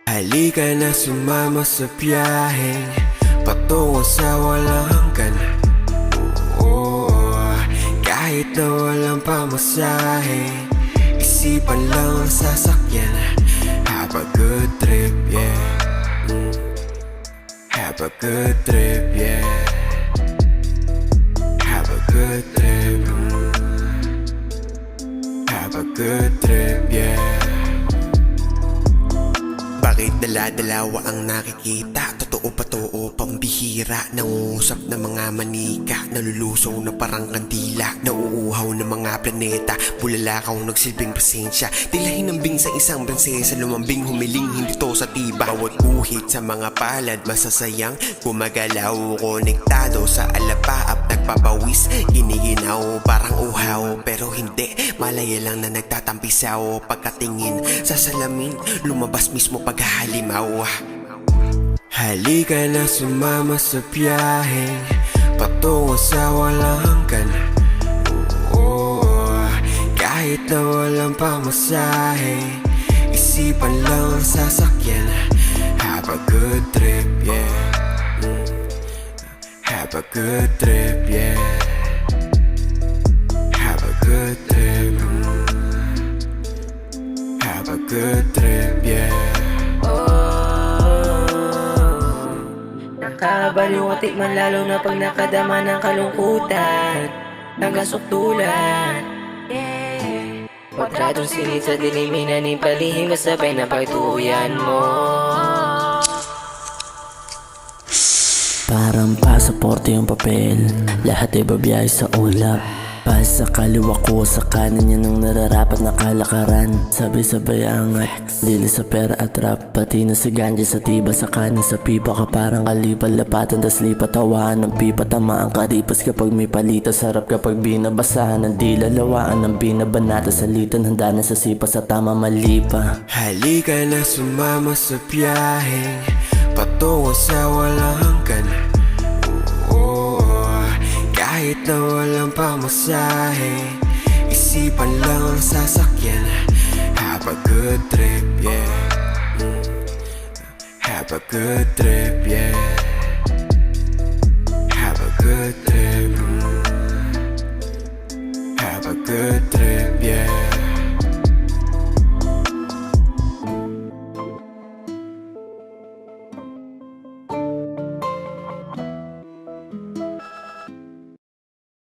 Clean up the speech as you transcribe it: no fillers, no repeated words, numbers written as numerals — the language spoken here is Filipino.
Halika na sumama sa biyaheng patungo sa walang hanggan. Kahit na walang pamasahe, isipan lang ang sasakyan. Have a good trip, yeah. Have a good trip, yeah. Have a good trip. Have a good trip, yeah. Bakit dala-dalawa ang nakikita? Totoo pa too, pambihira. Nangungusap na mga manika, nalulusaw na parang kandila, nauuhaw na mga planeta. Bulalakaw nagsilbing pasensya, tila hinambing sa isang prinsesa. Lumambing humiling, hindi to sa tiba. Bawat guhit sa mga palad, masasayang gumagalaw. Konektado sa alapaap, nagpapawis, giniginaw, parang uhaw. Pero hindi, malaya lang na nagtatampisaw. Pagkatingin sa salamin, lumabas mismo paghahalimaw. Halika na sumama sa biyaheng patungo sa walang hanggan. Kahit na walang pamasahe, isipan lang ang sasakyan. Have a good trip, yeah. Have a good trip, yeah. Have a good trip. Have a good trip, yeah. Nakabaliw at tikman lalo na pag nakadama ng kalungkutan, hanggang sukdulan. Pagtratong sinit sa diliminan ng palihim, kasabay na pagtuyan mo. Parang pasaporte yung papel, lahat ay babiyahe sa ulap. Sa kaliwa ko, sa kanan niya nang nararapat na kalakaran. Sabay-sabay angat, lili sa pera at rap. Pati na si ganja sa tiba, sa kanin sa pipa ka parang kalipal. Lapatan tas lipat, hawaan ng pipa, tamaan karipas kapag may palita. Sarap kapag binabasahan ng dila, lawaan ng binabanata. Salitan, handa na sa sipa, sa tama malipa. Halika na sumama sa biyaheng patungo sa walang hanggan. Kahit na walang pamasahe, isipan lang ang sasakyan. Have a good trip, yeah. Have a good trip, yeah. Have a good trip. Have a good trip, yeah.